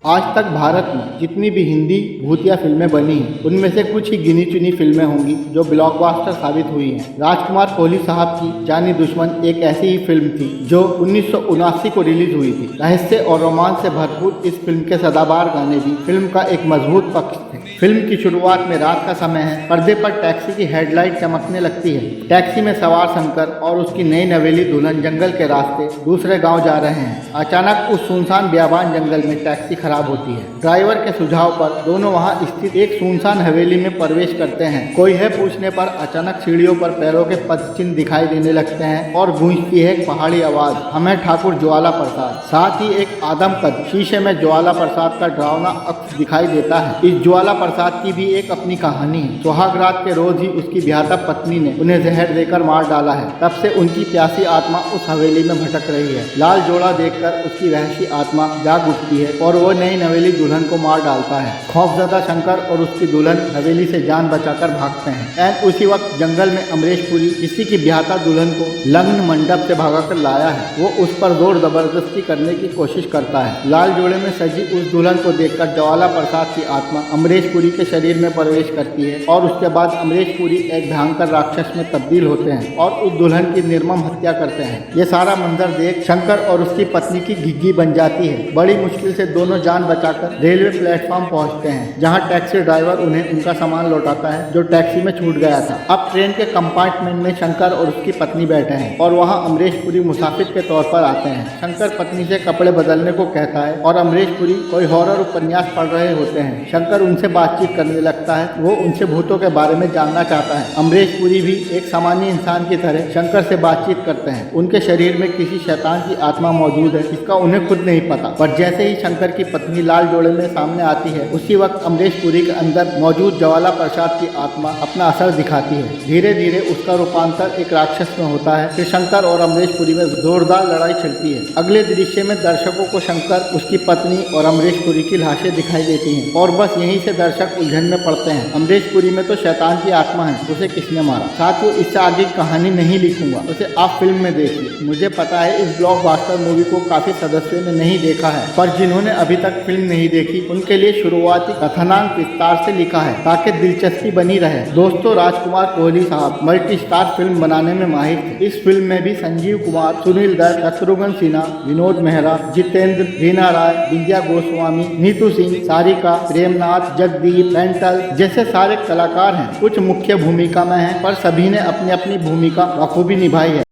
आज तक भारत में जितनी भी हिंदी भूतिया फिल्में बनी हैं उनमें से कुछ ही गिनी चुनी फिल्में होंगी जो ब्लॉकबस्टर साबित हुई हैं। राजकुमार कोहली साहब की जानी दुश्मन एक ऐसी ही फिल्म थी जो 1979 को रिलीज हुई थी। रहस्य और रोमांच से भरपूर इस फिल्म के सदाबहार गाने भी फिल्म का एक मजबूत पक्ष थे। फिल्म की शुरुआत में रात का समय है। पर्दे पर टैक्सी की हेडलाइट चमकने लगती है। टैक्सी में सवार शंकर और उसकी नई नवेली दुल्हन जंगल के रास्ते दूसरे गाँव जा रहे हैं। अचानक उस सुनसान बियाबान जंगल में टैक्सी खराब होती है। ड्राइवर के सुझाव पर दोनों वहां स्थित एक सुनसान हवेली में प्रवेश करते हैं। कोई है पूछने पर अचानक सीढ़ियों पर पैरों के पदचिन्ह दिखाई देने लगते हैं और गूंजती है एक पहाड़ी आवाज, हमें ठाकुर ज्वाला प्रसाद। साथ ही एक आदमकद शीशे में ज्वाला प्रसाद का डरावना अक्स दिखाई देता है। इस ज्वाला प्रसाद की भी एक अपनी कहानी है। सुहाग रात के रोज ही उसकी ब्याहता पत्नी ने उन्हें जहर देकर मार डाला है। तब से उनकी प्यासी आत्मा उस हवेली में भटक रही है। लाल जोड़ा देखकर उसकी वहशी आत्मा जाग उठती है और वो नई नवेली दुल्हन को मार डालता है। खौफजदा शंकर और उसकी दुल्हन हवेली से जान बचाकर भागते हैं। एंड उसी वक्त जंगल में अमरीश पुरी किसी की ब्याहता दुल्हन को लग्न मंडप से भगाकर लाया है। वो उस पर जोर जबरदस्ती करने की कोशिश करता है। लाल जोड़े में सजी उस दुल्हन को देखकर ज्वाला प्रसाद की आत्मा अमरीश पुरी के शरीर में प्रवेश करती है और उसके बाद अमरीश पुरी एक भयंकर राक्षस में तब्दील होते हैं और उस दुल्हन की निर्मम हत्या करते हैं। ये सारा मंजर देख शंकर और उसकी पत्नी की घिघी बन जाती है। बड़ी मुश्किल से दोनों जान बचाकर रेलवे प्लेटफॉर्म पहुंचते हैं, जहां टैक्सी ड्राइवर उन्हें उनका सामान लौटाता है जो टैक्सी में छूट गया था। अब ट्रेन के कंपार्टमेंट में शंकर और उसकी पत्नी बैठे हैं और वहां अमरीश पुरी मुसाफिर के तौर पर आते हैं। शंकर पत्नी से कपड़े बदलने को कहता है और अमरीश पुरी कोई हॉरर उपन्यास पढ़ रहे होते हैं। शंकर उनसे बातचीत करने लगता है। वो उनसे भूतों के बारे में जानना चाहता है। अमरीश पुरी भी एक सामान्य इंसान की तरह शंकर से बातचीत करते हैं। उनके शरीर में किसी शैतान की आत्मा मौजूद है, इसका उन्हें खुद नहीं पता। पर जैसे ही शंकर की पत्नी लाल जोड़े में सामने आती है, उसी वक्त अमरीश पुरी के अंदर मौजूद ज्वाला प्रसाद की आत्मा अपना असर दिखाती है। धीरे धीरे उसका रूपांतर एक राक्षस में होता है। फिर शंकर और अमरीश पुरी में जोरदार लड़ाई छिड़ती है। अगले दृश्य में दर्शकों को शंकर, उसकी पत्नी और अमरीश पुरी की लाशें दिखाई देती हैं और बस यहीं से दर्शक उलझन में पड़ते हैं। अमरीश पुरी में तो शैतान की आत्मा है, उसे किसने मारा। साथ ही इससे आगे कहानी नहीं लिखूंगा, उसे आप फिल्म में देखिए। मुझे पता है इस ब्लॉकबस्टर मूवी को काफी सदस्यों ने नहीं देखा है, पर जिन्होंने अभी तक फिल्म नहीं देखी उनके लिए शुरुआती कथनांक विस्तार से लिखा है ताकि दिलचस्पी बनी रहे। दोस्तों, राजकुमार कोहली साहब मल्टी स्टार फिल्म बनाने में माहिर थे। इस फिल्म में भी संजीव कुमार, सुनील दत्त, शत्रुघ्न सिन्हा, विनोद मेहरा, जितेंद्र, रीना राय, विंध्या गोस्वामी, नीतू सिंह, सारिका, प्रेमनाथ, जगदीप, पेंटल जैसे सारे कलाकार हैं। कुछ मुख्य भूमिका में हैं, पर सभी ने अपनी अपनी भूमिका बखूबी निभाई है।